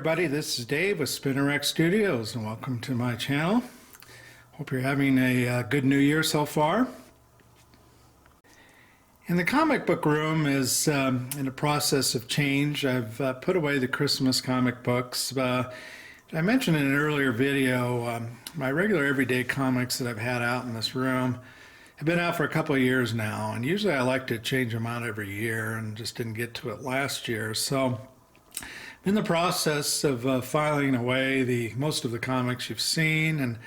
everybody, this is Dave with SpiderMan Studios and welcome to my channel. Hope you're having a good new year so far. And the comic book room is in a process of change. I've put away the Christmas comic books. I mentioned in an earlier video, my regular everyday comics that I've had out in this room have been out for a couple of years now, and usually I like to change them out every year and just didn't get to it last year. So I'm in the process of filing away most of the comics you've seen, and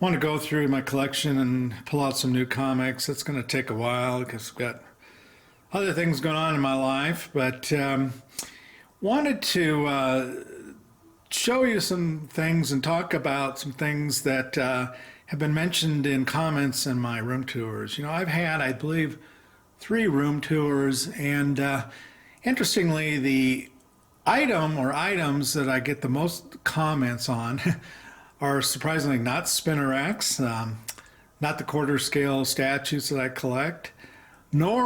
want to go through my collection and pull out some new comics. It's going to take a while because I've got other things going on in my life, but wanted to show you some things and talk about some things that have been mentioned in comments in my room tours. You know, I've had, I believe, 3 room tours, and interestingly, the item or items that I get the most comments on are surprisingly not spinnerack, not the quarter scale statues that I collect, nor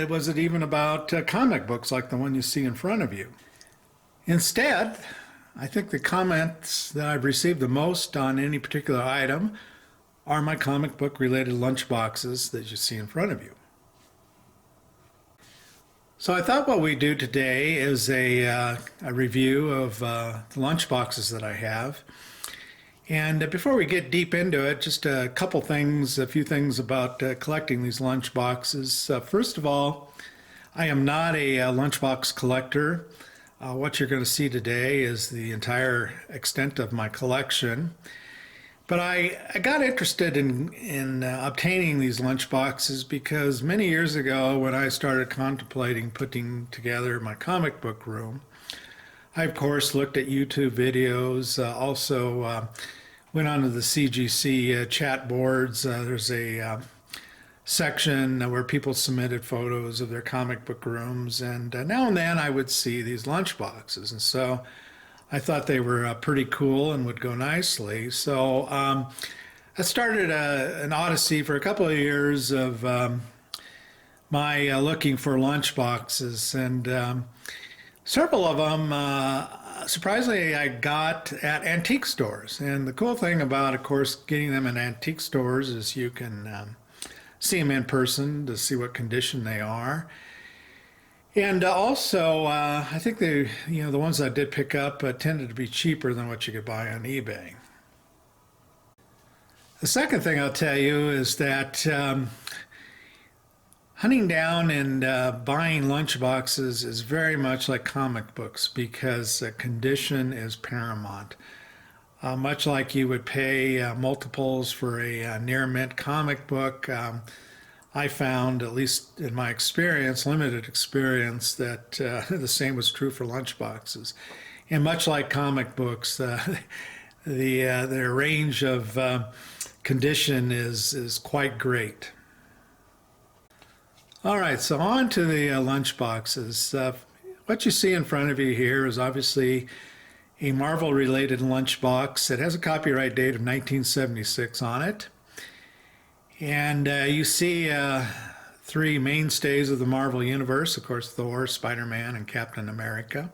was it even about comic books like the one you see in front of you. Instead, I think the comments that I've received the most on any particular item are my comic book related lunchboxes that you see in front of you. So I thought what we do today is a review of the lunchboxes that I have. And before we get deep into it, just a few things about collecting these lunchboxes. First of all, I am not a lunchbox collector. What you're going to see today is the entire extent of my collection. But I got interested in obtaining these lunchboxes because many years ago, when I started contemplating putting together my comic book room, I of course looked at YouTube videos, also went onto the CGC chat boards. There's a section where people submitted photos of their comic book rooms, and now and then I would see these lunchboxes, and so I thought they were pretty cool and would go nicely. So I started an odyssey for a couple of years of my looking for lunchboxes, and several of them, surprisingly, I got at antique stores. And the cool thing about, of course, getting them in antique stores is you can see them in person to see what condition they are. And also, I think the ones I did pick up tended to be cheaper than what you could buy on eBay. The second thing I'll tell you is that hunting down and buying lunchboxes is very much like comic books because condition is paramount. Much like you would pay multiples for a near mint comic book, I found, at least in my experience, limited experience, that the same was true for lunchboxes. And much like comic books, their range of condition is quite great. All right, so on to the lunchboxes. What you see in front of you here is obviously a Marvel-related lunchbox. It has a copyright date of 1976 on it. And you see 3 mainstays of the Marvel Universe, of course, Thor, Spider-Man, and Captain America.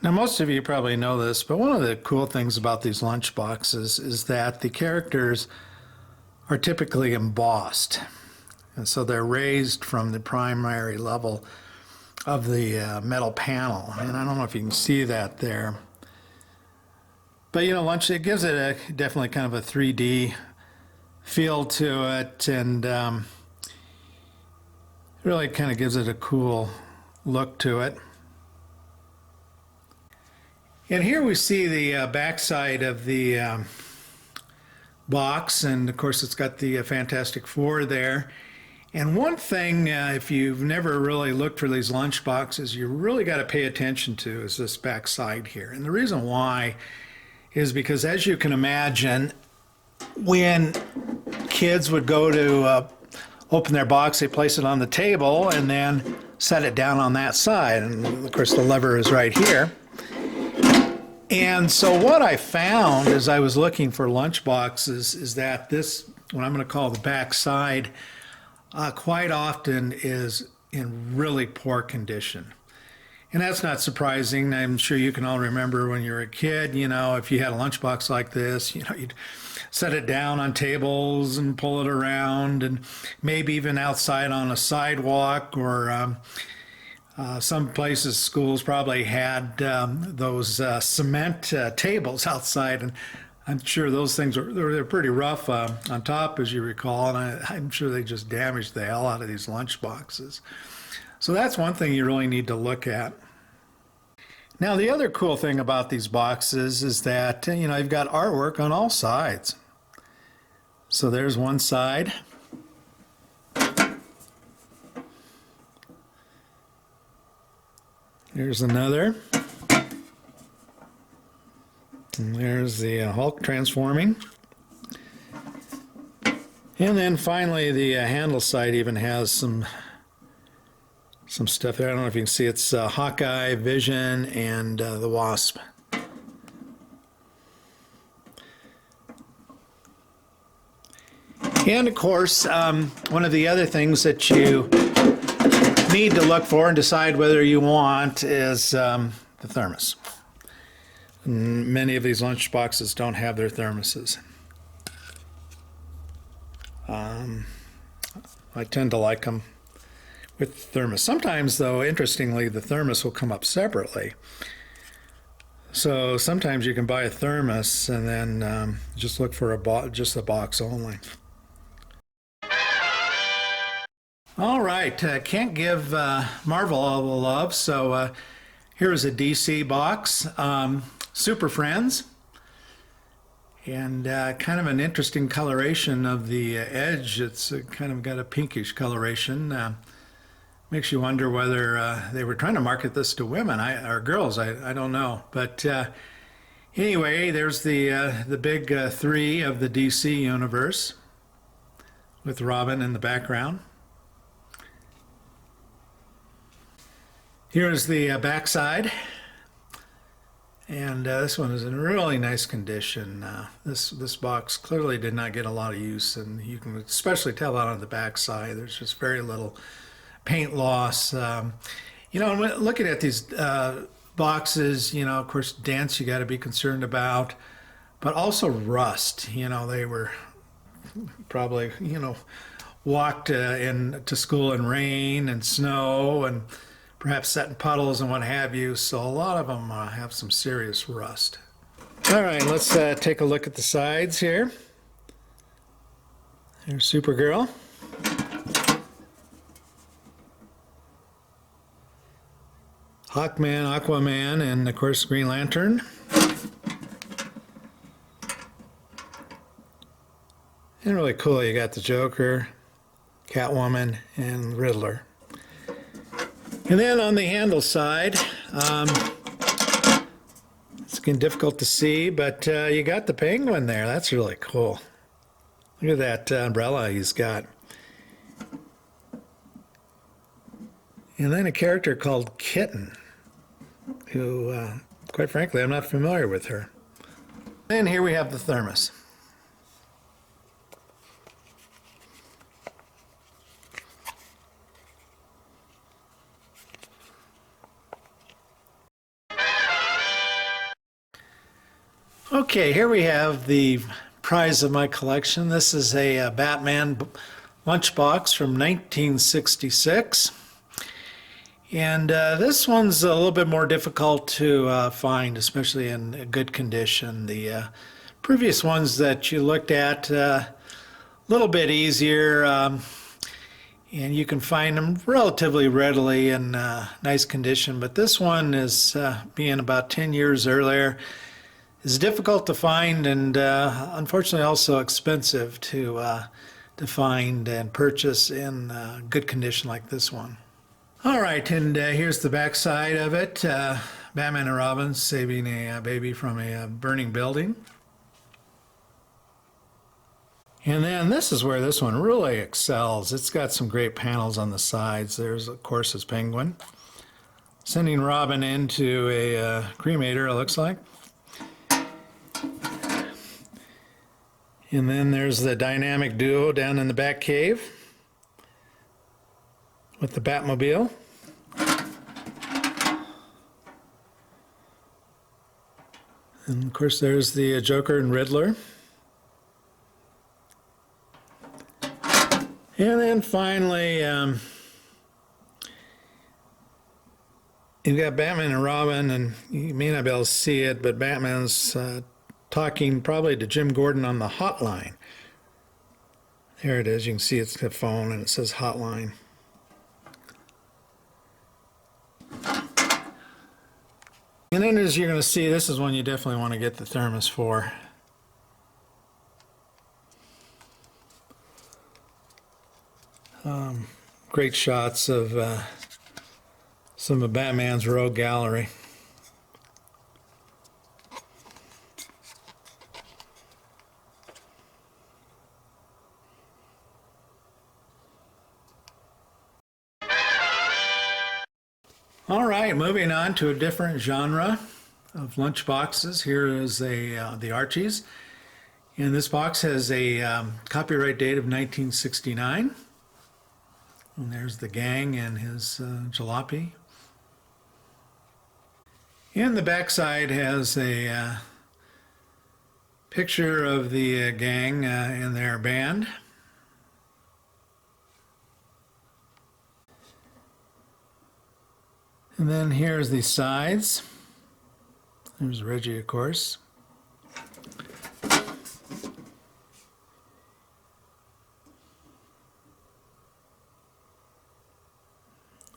Now, most of you probably know this, but one of the cool things about these lunchboxes is that the characters are typically embossed. And so they're raised from the primary level of the metal panel. And I don't know if you can see that there. But, you know, it gives it definitely kind of a 3D feel to it, and really kind of gives it a cool look to it. And here we see the backside of the box, and of course it's got the Fantastic Four there. And one thing, if you've never really looked for these lunch boxes, you really got to pay attention to is this backside here. And the reason why is because, as you can imagine, when kids would go to open their box, they place it on the table and then set it down on that side. And of course the lever is right here. And so what I found as I was looking for lunch boxes is that this, what I'm going to call the back side, quite often is in really poor condition. And that's not surprising. I'm sure you can all remember when you were a kid, if you had a lunchbox like this, you'd set it down on tables and pull it around, and maybe even outside on a sidewalk, or some places, schools probably had those cement tables outside, and I'm sure those things they're pretty rough on top, as you recall, and I'm sure they just damaged the hell out of these lunch boxes. So that's one thing you really need to look at. Now, the other cool thing about these boxes is that, you've got artwork on all sides. So there's one side. Here's another. And there's the Hulk transforming. And then finally the handle side even has some stuff there. I don't know if you can see, it's Hawkeye, Vision, and the Wasp. And of course, one of the other things that you need to look for and decide whether you want is the thermos. And many of these lunch boxes don't have their thermoses. I tend to like them with thermos. Sometimes, though, interestingly, the thermos will come up separately. So sometimes you can buy a thermos and then just look for just a box only. All right, can't give Marvel all the love, so here's a DC box, Super Friends, and kind of an interesting coloration of the edge. It's kind of got a pinkish coloration. Makes you wonder whether they were trying to market this to women or girls. I don't know, but anyway, there's the big three of the DC universe with Robin in the background. Here's the backside, and this one is in really nice condition. This box clearly did not get a lot of use, and you can especially tell that on the backside. There's just very little paint loss. Looking at these boxes, of course, dents you got to be concerned about, but also rust. They were probably, walked to school in rain and snow and perhaps set in puddles and what have you, so a lot of them have some serious rust. All right, let's take a look at the sides here. There's Supergirl. Hawkman, Aquaman, and of course Green Lantern. And really cool, you got the Joker, Catwoman, and Riddler. And then on the handle side, it's getting difficult to see, but you got the Penguin there. That's really cool. Look at that umbrella he's got. And then a character called Kitten, who, quite frankly, I'm not familiar with her. And here we have the thermos. Okay, here we have the prize of my collection. This is a Batman lunchbox from 1966. And this one's a little bit more difficult to find, especially in good condition. The previous ones that you looked at, a little bit easier, and you can find them relatively readily in nice condition. But this one is, being about 10 years earlier, is difficult to find, and unfortunately also expensive to find and purchase in good condition like this one. All right, and here's the back side of it. Batman and Robin saving a baby from a burning building. And then this is where this one really excels. It's got some great panels on the sides. There's, of course, his Penguin. Sending Robin into a cremator, it looks like. And then there's the dynamic duo down in the back cave with the Batmobile. And of course, there's the Joker and Riddler. And then finally, you've got Batman and Robin, and you may not be able to see it, but Batman's talking probably to Jim Gordon on the hotline. There it is. You can see it's the phone, and it says hotline. And then as you're going to see, this is one you definitely want to get the thermos for. Great shots of some of Batman's rogue gallery. All right, moving on to a different genre of lunch boxes. Here is the Archies. And this box has a copyright date of 1969. And there's the gang and his jalopy. And the back side has a picture of the gang and their band. And then here's the sides. There's Reggie, of course.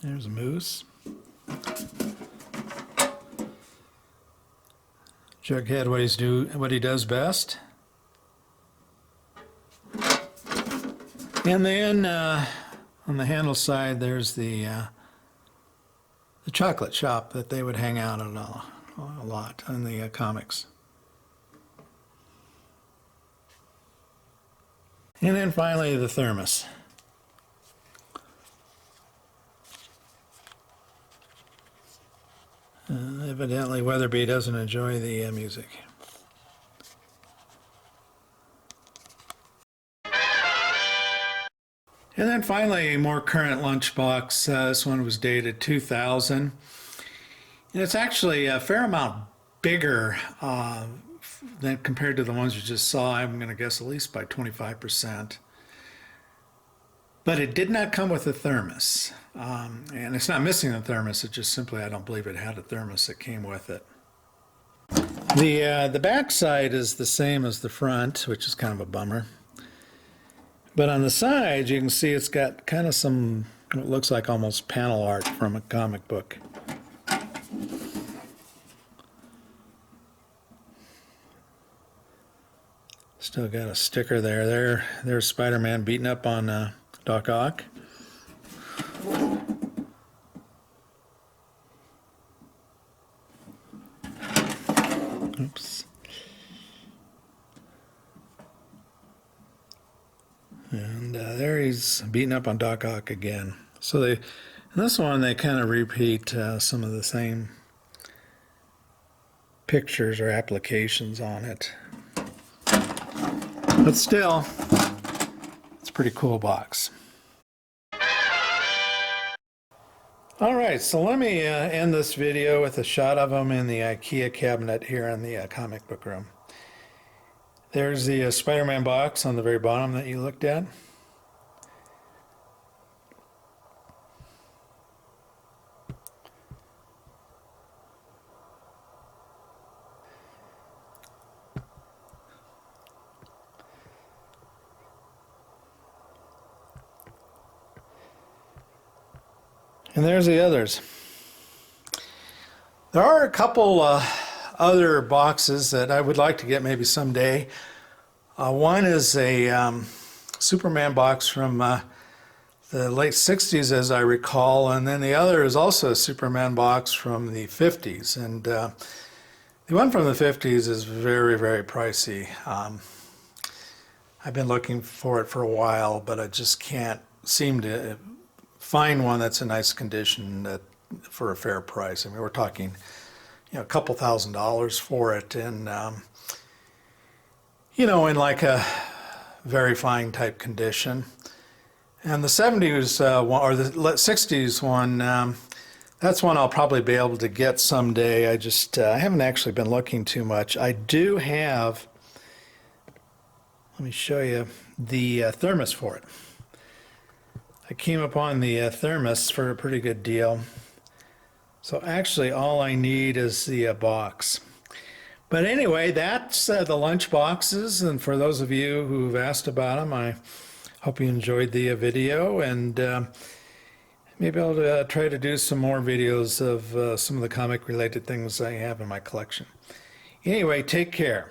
There's a moose. Jughead, what he does best. And then on the handle side, there's the chocolate shop that they would hang out at a lot in the comics. And then finally the thermos. Evidently Weatherby doesn't enjoy the music. And then finally a more current lunchbox. This one was dated 2000. And it's actually a fair amount bigger than compared to the ones you just saw. I'm going to guess at least by 25%. But it did not come with a thermos. And it's not missing a thermos, it's just simply I don't believe it had a thermos that came with it. The back side is the same as the front, which is kind of a bummer. But on the sides, you can see it's got kind of some, it looks like almost panel art from a comic book. Still got a sticker there. There's Spider-Man beating up on Doc Ock. Oops. And there he's beating up on Doc Ock again. So in this one they kind of repeat some of the same pictures or applications on it. But still, it's a pretty cool box. All right, so let me end this video with a shot of them in the IKEA cabinet here in the comic book room. There's the Spider-Man box on the very bottom that you looked at. And there's the others. There are a couple other boxes that I would like to get maybe someday. One is a Superman box from the late 60s, as I recall, and then the other is also a Superman box from the 50s. And the one from the 50s is very, very pricey. I've been looking for it for a while, but I just can't seem to find one that's in nice condition for a fair price. I mean, we're talking, a couple $1,000s for it, and in like a very fine type condition. And the 70s one, or the 60s one, That's one I'll probably be able to get someday. I haven't actually been looking too much. I do have, let me show you, the thermos for it. I came upon the thermos for a pretty good deal. So actually all I need is the box. But anyway, that's the lunch boxes, and for those of you who've asked about them, I hope you enjoyed the video, and maybe I'll try to do some more videos of some of the comic related things I have in my collection. Anyway, take care.